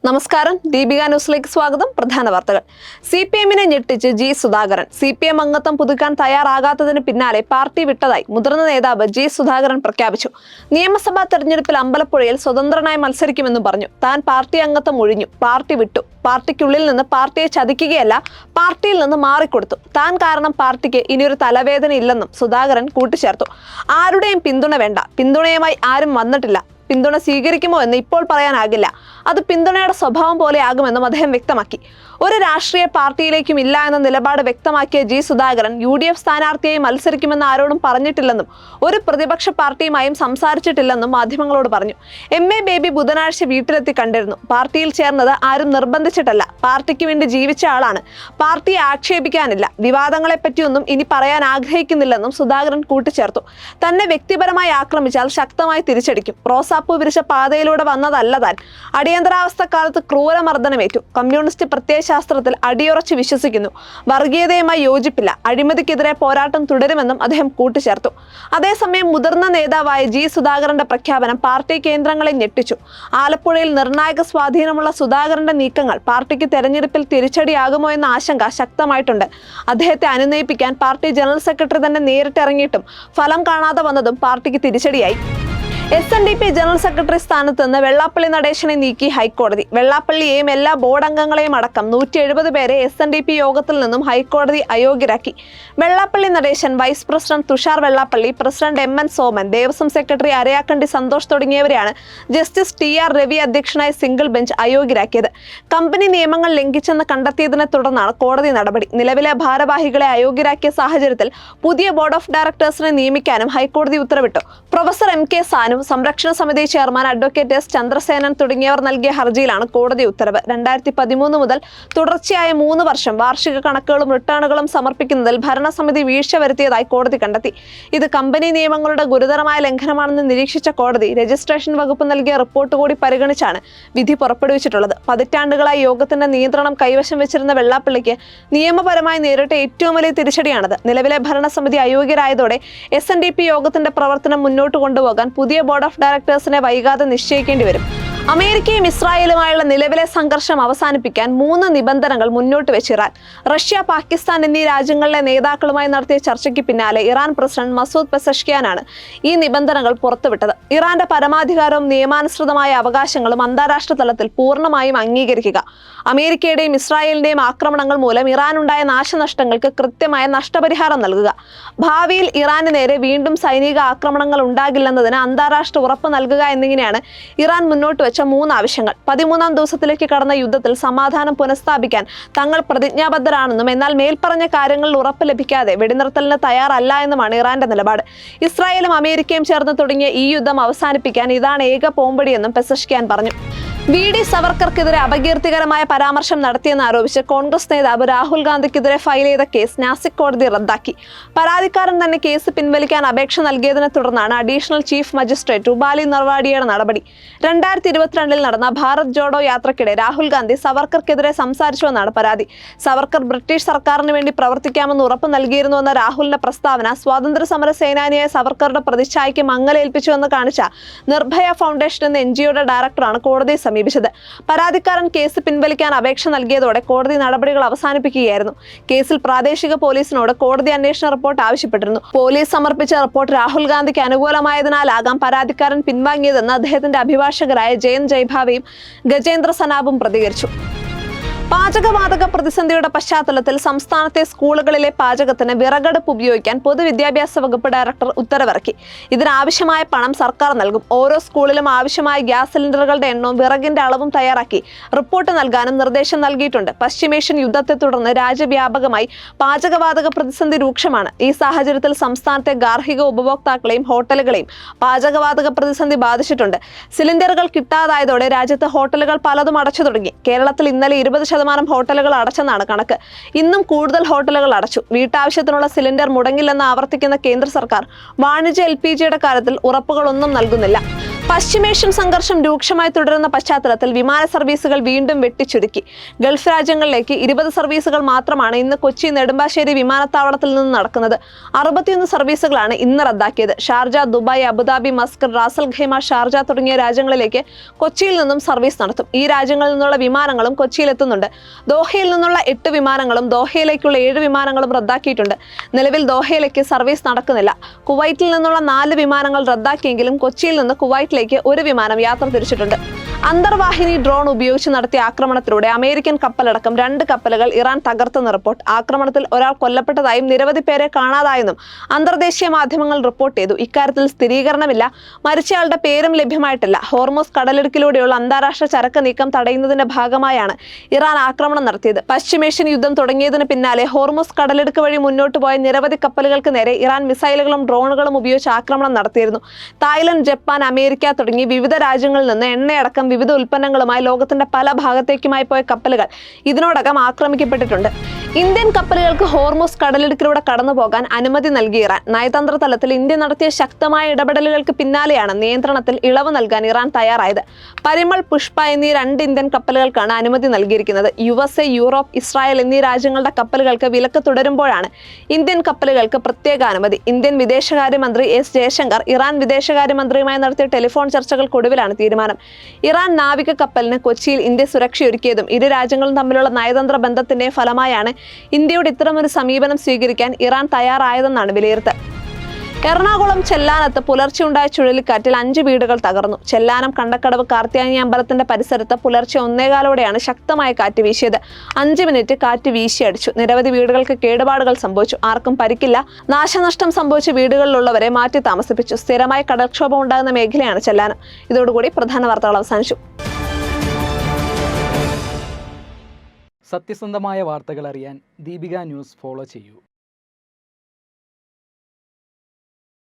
നമസ്കാരം, ദീപിക ന്യൂസിലേക്ക് സ്വാഗതം. പ്രധാന വാർത്തകൾ. CPM-നെ ഞെട്ടിച്ച് ജി സുധാകരൻ. CPM അംഗത്വം പുതുക്കാൻ തയ്യാറാകാത്തതിന് പിന്നാലെ പാർട്ടി വിട്ടതായി മുതിർന്ന നേതാവ് ജി സുധാകരൻ പ്രഖ്യാപിച്ചു. നിയമസഭാ തെരഞ്ഞെടുപ്പിൽ അമ്പലപ്പുഴയിൽ സ്വതന്ത്രനായി മത്സരിക്കുമെന്നും പറഞ്ഞു. താൻ പാർട്ടി അംഗത്വം ഒഴിഞ്ഞു, പാർട്ടി വിട്ടു. പാർട്ടിക്കുള്ളിൽ നിന്ന് പാർട്ടിയെ ചതിക്കുകയല്ല, പാർട്ടിയിൽ നിന്ന് മാറിക്കൊടുത്തു. താൻ കാരണം പാർട്ടിക്ക് ഇനിയൊരു തലവേദന ഇല്ലെന്നും സുധാകരൻ കൂട്ടിച്ചേർത്തു. ആരുടെയും പിന്തുണ വേണ്ട, പിന്തുണയുമായി ആരും വന്നിട്ടില്ല. പിന്തുണ സ്വീകരിക്കുമോ എന്ന് ഇപ്പോൾ പറയാനാകില്ല. അത് പിന്തുണയുടെ സ്വഭാവം പോലെയാകുമെന്നും അദ്ദേഹം വ്യക്തമാക്കി. ഒരു രാഷ്ട്രീയ പാർട്ടിയിലേക്കും ഇല്ല എന്ന നിലപാട് വ്യക്തമാക്കിയ ജി സുധാകരൻ UDF സ്ഥാനാർത്ഥിയായി മത്സരിക്കുമെന്ന് ആരോടും പറഞ്ഞിട്ടില്ലെന്നും ഒരു പ്രതിപക്ഷ പാർട്ടിയുമായും സംസാരിച്ചിട്ടില്ലെന്നും മാധ്യമങ്ങളോട് പറഞ്ഞു. MA ബേബി ബുധനാഴ്ച വീട്ടിലെത്തി കണ്ടിരുന്നു. പാർട്ടിയിൽ ചേർന്നത് ആരും നിർബന്ധിച്ചിട്ടല്ല, പാർട്ടിക്ക് വേണ്ടി ജീവിച്ച ആളാണ്. പാർട്ടിയെ ആക്ഷേപിക്കാനില്ല, വിവാദങ്ങളെപ്പറ്റിയൊന്നും ഇനി പറയാൻ ആഗ്രഹിക്കുന്നില്ലെന്നും സുധാകരൻ കൂട്ടിച്ചേർത്തു. തന്നെ വ്യക്തിപരമായി ആക്രമിച്ചാൽ ശക്തമായി തിരിച്ചടിക്കും. റോസാപ്പൂ വിരിച്ച പാതയിലൂടെ വന്നതല്ല താൻ. അടിയന്തരാവസ്ഥ കാലത്ത് ക്രൂരമർദ്ദനമേറ്റു. കമ്മ്യൂണിസ്റ്റ് പ്രത്യയശാസ്ത്രത്തിൽ അടിയുറച്ച് വിശ്വസിക്കുന്നു. വർഗീയതയുമായി യോജിപ്പില്ല. അഴിമതിക്കെതിരെ പോരാട്ടം തുടരുമെന്നും അദ്ദേഹം കൂട്ടിച്ചേർത്തു. അതേസമയം മുതിർന്ന നേതാവായ ജി സുധാകരന്റെ പ്രഖ്യാപനം പാർട്ടി കേന്ദ്രങ്ങളെ ഞെട്ടിച്ചു. ആലപ്പുഴയിൽ നിർണായക സ്വാധീനമുള്ള സുധാകരന്റെ നീക്കങ്ങൾ പാർട്ടിക്ക് തെരഞ്ഞെടുപ്പിൽ തിരിച്ചടിയാകുമോ എന്ന ആശങ്ക ശക്തമായിട്ടുണ്ട്. അദ്ദേഹത്തെ അനുനയിപ്പിക്കാൻ പാർട്ടി ജനറൽ സെക്രട്ടറി തന്നെ നേരിട്ടിറങ്ങിയിട്ടും ഫലം കാണാതെ വന്നതും പാർട്ടിക്ക് തിരിച്ചടിയായി. SNDP ജനറൽ സെക്രട്ടറി സ്ഥാനത്ത് നിന്ന് വെള്ളാപ്പള്ളി നടേശനെ നീക്കി ഹൈക്കോടതി. വെള്ളാപ്പള്ളിയെയും എല്ലാ ബോർഡ് അംഗങ്ങളെയും അടക്കം 170 പേരെ SNDP യോഗത്തിൽ നിന്നും ഹൈക്കോടതി അയോഗ്യരാക്കി. Vellappally Natesan, vice president Thushar Vellappally, president MN Soman, Devaswom secretary Arayakkandi Santhosh തുടങ്ങിയവരെയാണ് ജസ്റ്റിസ് TR രവി അധ്യക്ഷനായ സിംഗിൾ ബെഞ്ച് അയോഗ്യരാക്കിയത്. കമ്പനി നിയമങ്ങൾ ലംഘിച്ചെന്ന് കണ്ടെത്തിയതിനെ തുടർന്നാണ് കോടതി നടപടി. നിലവിലെ ഭാരവാഹികളെ അയോഗ്യരാക്കിയ സാഹചര്യത്തിൽ പുതിയ ബോർഡ് ഓഫ് ഡയറക്ടേഴ്സിനെ നിയമിക്കാനും ഹൈക്കോടതി ഉത്തരവിട്ടു. പ്രൊഫസർ MK സാനു, സംരക്ഷണ സമിതി ചെയർമാൻ അഡ്വക്കേറ്റ് S ചന്ദ്രസേനൻ തുടങ്ങിയവർ നൽകിയ ഹർജിയിലാണ് കോടതി ഉത്തരവ്. 2013 മുതൽ തുടർച്ചയായ 3 വർഷം വാർഷിക കണക്കുകളും റിട്ടേണുകളും സമർപ്പിക്കുന്നതിൽ ഭരണസമിതി വീഴ്ച വരുത്തിയതായി കോടതി കണ്ടെത്തി. ഇത് കമ്പനി നിയമങ്ങളുടെ ഗുരുതരമായ ലംഘനമാണെന്ന് നിരീക്ഷിച്ച കോടതി രജിസ്ട്രേഷൻ വകുപ്പ് നൽകിയ റിപ്പോർട്ട് കൂടി പരിഗണിച്ചാണ് വിധി പുറപ്പെടുവിച്ചിട്ടുള്ളത്. പതിറ്റാണ്ടുകളായി യോഗത്തിന്റെ നിയന്ത്രണം കൈവശം വെച്ചിരുന്ന വെള്ളാപ്പള്ളിക്ക് നിയമപരമായി നേരിട്ട ഏറ്റവും വലിയ തിരിച്ചടിയാണത്. നിലവിലെ ഭരണസമിതി അയോഗ്യരായതോടെ SNDP യോഗത്തിന്റെ പ്രവർത്തനം മുന്നോട്ട് കൊണ്ടുപോകാൻ പുതിയ ബോർഡ് ഓഫ് ഡയറക്ടേഴ്സിനെ വൈകാതെ നിശ്ചയിക്കേണ്ടി വരും. അമേരിക്കയും ഇസ്രായേലുമായുള്ള നിലവിലെ സംഘർഷം അവസാനിപ്പിക്കാൻ 3 നിബന്ധനകൾ മുന്നോട്ട് വെച്ച് ഇറാൻ. റഷ്യ, പാകിസ്ഥാൻ എന്നീ രാജ്യങ്ങളിലെ നേതാക്കളുമായി നടത്തിയ ചർച്ചയ്ക്ക് പിന്നാലെ ഇറാൻ പ്രസിഡന്റ് മസൂദ് പെസഷ്കിയാനാണ് ഈ നിബന്ധനകൾ പുറത്തുവിട്ടത്. ഇറാന്റെ പരമാധികാരവും നിയമാനുസൃതമായ അവകാശങ്ങളും അന്താരാഷ്ട്ര തലത്തിൽ പൂർണ്ണമായും അംഗീകരിക്കുക. അമേരിക്കയുടെയും ഇസ്രായേലിന്റെയും ആക്രമണങ്ങൾ മൂലം ഇറാനുണ്ടായ നാശനഷ്ടങ്ങൾക്ക് കൃത്യമായ നഷ്ടപരിഹാരം നൽകുക. ഭാവിയിൽ ഇറാന് നേരെ വീണ്ടും സൈനിക ആക്രമണങ്ങൾ ഉണ്ടാകില്ലെന്നതിന് അന്താരാഷ്ട്ര ഉറപ്പ് നൽകുക എന്നിങ്ങനെയാണ് ഇറാൻ മുന്നോട്ട് വെച്ച 3 ആവശ്യങ്ങൾ. 13ാം ദിവസത്തിലേക്ക് കടന്ന യുദ്ധത്തിൽ സമാധാനം പുനഃസ്ഥാപിക്കാൻ തങ്ങൾ പ്രതിജ്ഞാബദ്ധരാണെന്നും എന്നാൽ മേൽപ്പറഞ്ഞ കാര്യങ്ങളിൽ ഉറപ്പ് ലഭിക്കാതെ വെടിനിർത്തലിന് തയ്യാറല്ല എന്നുമാണ് ഇറാന്റെ നിലപാട്. ഇസ്രായേലും അമേരിക്കയും ചേർന്ന് തുടങ്ങിയ ഈ യുദ്ധം അവസാനിപ്പിക്കാൻ ഇതാണ് ഏക പോംവഴിയെന്നും പെസഷ്കിയാൻ പറഞ്ഞു. VD സവർക്കർക്കെതിരെ അപകീർത്തികരമായ പരാമർശം നടത്തിയെന്ന് ആരോപിച്ച് കോൺഗ്രസ് നേതാവ് രാഹുൽ ഗാന്ധിക്കെതിരെ ഫയൽ ചെയ്ത കേസ് നാസിക് കോടതി റദ്ദാക്കി. പരാതിക്കാരൻ തന്നെ കേസ് പിൻവലിക്കാൻ അപേക്ഷ നൽകിയതിനെ തുടർന്നാണ് അഡീഷണൽ ചീഫ് മജിസ്ട്രേറ്റ് റുബാലി നർവാഡിയുടെ നടപടി. 2022 നടന്ന ഭാരത് ജോഡോ യാത്രക്കിടെ രാഹുൽ ഗാന്ധി സവർക്കർക്കെതിരെ സംസാരിച്ചുവെന്നാണ് പരാതി. സവർക്കർ ബ്രിട്ടീഷ് സർക്കാരിന് വേണ്ടി പ്രവർത്തിക്കാമെന്ന് ഉറപ്പ് നൽകിയിരുന്നുവെന്ന രാഹുലിന്റെ പ്രസ്താവന സ്വാതന്ത്ര്യ സമര സേനാനിയായ സവർക്കറുടെ പ്രതിച്ഛായയ്ക്ക് മങ്ങലേൽപ്പിച്ചുവെന്ന് കാണിച്ച നിർഭയ ഫൗണ്ടേഷൻ എന്ന NGOയുടെ ഡയറക്ടറാണ് കോടതിയെ സമീപിച്ചത്. പരാതിക്കാരൻ കേസ് പിൻവലിക്കാൻ അപേക്ഷ നൽകിയതോടെ കോടതി നടപടികൾ അവസാനിപ്പിക്കുകയായിരുന്നു. കേസിൽ പ്രാദേശിക പോലീസിനോട് കോടതി അന്വേഷണ റിപ്പോർട്ട് ആവശ്യപ്പെട്ടിരുന്നു. പോലീസ് സമർപ്പിച്ച റിപ്പോർട്ട് രാഹുൽ ഗാന്ധിക്ക് അനുകൂലമായതിനാലാകാം പരാതിക്കാരൻ പിൻവാങ്ങിയതെന്ന് അദ്ദേഹത്തിന്റെ അഭിഭാഷകരായ ജയന്ത് ജയ്ഭാവയും ഗജേന്ദ്ര സനാബും പ്രതികരിച്ചു. പാചകവാതക പ്രതിസന്ധിയുടെ പശ്ചാത്തലത്തിൽ സംസ്ഥാനത്തെ സ്കൂളുകളിലെ പാചകത്തിന് വിറകടുപ്പ് ഉപയോഗിക്കാൻ പൊതുവിദ്യാഭ്യാസ വകുപ്പ് ഡയറക്ടർ ഉത്തരവിറക്കി. ഇതിനാവശ്യമായ പണം സർക്കാർ നൽകും. ഓരോ സ്കൂളിലും ആവശ്യമായ ഗ്യാസ് സിലിണ്ടറുകളുടെ എണ്ണവും വിറകിന്റെ അളവും തയ്യാറാക്കി റിപ്പോർട്ട് നൽകാനും നിർദ്ദേശം നൽകിയിട്ടുണ്ട്. പശ്ചിമേഷ്യൻ യുദ്ധത്തെ തുടർന്ന് രാജ്യവ്യാപകമായി പാചകവാതക പ്രതിസന്ധി രൂക്ഷമാണ്. ഈ സാഹചര്യത്തിൽ സംസ്ഥാനത്തെ ഗാർഹിക ഉപഭോക്താക്കളെയും ഹോട്ടലുകളെയും പാചകവാതക പ്രതിസന്ധി ബാധിച്ചിട്ടുണ്ട്. സിലിണ്ടറുകൾ കിട്ടാതായതോടെ രാജ്യത്ത് ഹോട്ടലുകൾ പലതും അടച്ചു തുടങ്ങി. കേരളത്തിൽ ഇന്നലെ 20% ഹോട്ടലുകൾ അടച്ചെന്നാണ് കണക്ക്. ഇന്നും കൂടുതൽ ഹോട്ടലുകൾ അടച്ചു. വീട്ടാവശ്യത്തിനുള്ള സിലിണ്ടർ മുടങ്ങില്ലെന്ന് ആവർത്തിക്കുന്ന കേന്ദ്ര സർക്കാർ വാണിജ്യ LPGയുടെ കാര്യത്തിൽ ഉറപ്പുകളൊന്നും നൽകുന്നില്ല. പശ്ചിമേഷ്യൻ സംഘർഷം രൂക്ഷമായി തുടരുന്ന പശ്ചാത്തലത്തിൽ വിമാന സർവീസുകൾ വീണ്ടും വെട്ടിച്ചുരുക്കി. ഗൾഫ് രാജ്യങ്ങളിലേക്ക് 20 സർവീസുകൾ മാത്രമാണ് ഇന്ന് കൊച്ചി നെടുമ്പാശ്ശേരി വിമാനത്താവളത്തിൽ നിന്ന് നടക്കുന്നത്. 61 സർവീസുകളാണ് ഇന്ന് റദ്ദാക്കിയത്. Sharjah, Dubai, Abu Dhabi, Muscat, Ras al Khaimah, Sharjah തുടങ്ങിയ രാജ്യങ്ങളിലേക്ക് കൊച്ചിയിൽ നിന്നും സർവീസ് നടത്തും. ഈ രാജ്യങ്ങളിൽ നിന്നുള്ള വിമാനങ്ങളും കൊച്ചിയിലെത്തുന്നുണ്ട്. ദോഹയിൽ നിന്നുള്ള 8 വിമാനങ്ങളും ദോഹയിലേക്കുള്ള 7 വിമാനങ്ങളും റദ്ദാക്കിയിട്ടുണ്ട്. നിലവിൽ ദോഹയിലേക്ക് സർവീസ് നടക്കുന്നില്ല. കുവൈറ്റിൽ നിന്നുള്ള 4 വിമാനങ്ങൾ റദ്ദാക്കിയെങ്കിലും കൊച്ചിയിൽ നിന്ന് കുവൈറ്റിലേക്ക് ഒരു വിമാനം യാത്ര തിരിച്ചിട്ടുണ്ട്. അന്തർവാഹിനി ഡ്രോൺ ഉപയോഗിച്ച് നടത്തിയ ആക്രമണത്തിലൂടെ അമേരിക്കൻ കപ്പലടക്കം 2 കപ്പലുകൾ ഇറാൻ തകർത്തെന്ന് റിപ്പോർട്ട്. ആക്രമണത്തിൽ ഒരാൾ കൊല്ലപ്പെട്ടതായും നിരവധി പേരെ കാണാതായെന്നും അന്തർദേശീയ മാധ്യമങ്ങൾ റിപ്പോർട്ട് ചെയ്തു. ഇക്കാര്യത്തിൽ സ്ഥിരീകരണമില്ല. മരിച്ചയാളുടെ പേരും ലഭ്യമായിട്ടില്ല. ഹോർമൂസ് കടലിടുക്കിലൂടെയുള്ള അന്താരാഷ്ട്ര ചരക്ക് നീക്കം തടയുന്നതിന്റെ ഭാഗമായാണ് ഇറാൻ ആക്രമണം നടത്തിയത്. പശ്ചിമേഷ്യൻ യുദ്ധം തുടങ്ങിയതിന് പിന്നാലെ ഹോർമൂസ് കടലിടുക്ക് വഴി മുന്നോട്ട് പോയ നിരവധി കപ്പലുകൾക്ക് നേരെ ഇറാൻ മിസൈലുകളും ഡ്രോണുകളും ഉപയോഗിച്ച് ആക്രമണം നടത്തിയിരുന്നു. തായ്ലൻഡ്, ജപ്പാൻ, അമേരിക്ക തുടങ്ങി വിവിധ രാജ്യങ്ങളിൽ നിന്ന് എണ്ണയടക്കം വിവിധ ഉൽപ്പന്നങ്ങളുമായി ലോകത്തിന്റെ പല ഭാഗത്തേക്കുമായി പോയ കപ്പലുകൾ ഇതിനോടകം ആക്രമിക്കപ്പെട്ടിട്ടുണ്ട്. ഇന്ത്യൻ കപ്പലുകൾക്ക് ഹോർമൂസ് കടലിടുക്കിലൂടെ കടന്നുപോകാൻ അനുമതി നൽകി ഇറാൻ. നയതന്ത്ര തലത്തിൽ ഇന്ത്യ നടത്തിയ ശക്തമായ ഇടപെടലുകൾക്ക് പിന്നാലെയാണ് നിയന്ത്രണത്തിൽ ഇളവ് നൽകാൻ ഇറാൻ തയ്യാറായത്. പരിമൾ, പുഷ്പ എന്നീ 2 ഇന്ത്യൻ കപ്പലുകൾക്കാണ് അനുമതി നൽകിയിരിക്കുന്നത്. USA, യൂറോപ്പ്, ഇസ്രായേൽ എന്നീ രാജ്യങ്ങളുടെ കപ്പലുകൾക്ക് വിലക്ക് തുടരുമ്പോഴാണ് ഇന്ത്യൻ കപ്പലുകൾക്ക് പ്രത്യേക അനുമതി. ഇന്ത്യൻ വിദേശകാര്യമന്ത്രി S ജയശങ്കർ ഇറാൻ വിദേശകാര്യമന്ത്രിയുമായി നടത്തിയ ടെലിഫോൺ ചർച്ചകൾക്കൊടുവിലാണ് തീരുമാനം. ഇറാൻ നാവിക കപ്പലിന് കൊച്ചിയിൽ ഇന്ത്യ സുരക്ഷയൊരുക്കിയതും ഇരു രാജ്യങ്ങളും തമ്മിലുള്ള നയതന്ത്ര ബന്ധത്തിന്റെ ഫലമായാണ് ഇന്ത്യയുടെ ഇത്തരമൊരു സമീപനം സ്വീകരിക്കാൻ ഇറാൻ തയ്യാറായതെന്നാണ് വിലയിരുത്തൽ. എറണാകുളം ചെല്ലാനത്ത് പുലർച്ചെ ഉണ്ടായ ചുഴലിക്കാറ്റിൽ 5 വീടുകൾ തകർന്നു. ചെല്ലാനം കണ്ടക്കടവ് കാർത്യായനി അമ്പലത്തിന്റെ പരിസരത്ത് പുലർച്ചെ 1:15 ശക്തമായ കാറ്റ് വീശിയത്. 5 മിനിറ്റ് കാറ്റ് വീശിയടിച്ചു. നിരവധി വീടുകൾക്ക് കേടുപാടുകൾ സംഭവിച്ചു. ആർക്കും പരിക്കില്ല. നാശനഷ്ടം സംഭവിച്ച വീടുകളിലുള്ളവരെ മാറ്റി താമസിപ്പിച്ചു. സ്ഥിരമായി കടൽക്ഷോഭം ഉണ്ടാകുന്ന മേഖലയാണ് ചെല്ലാനം. ഇതോടുകൂടി പ്രധാന വാർത്തകൾ അവസാനിച്ചു. സത്യസന്ധമായ വാർത്തകൾ അറിയാൻ ദീപിക ന്യൂസ് ഫോളോ ചെയ്യൂ.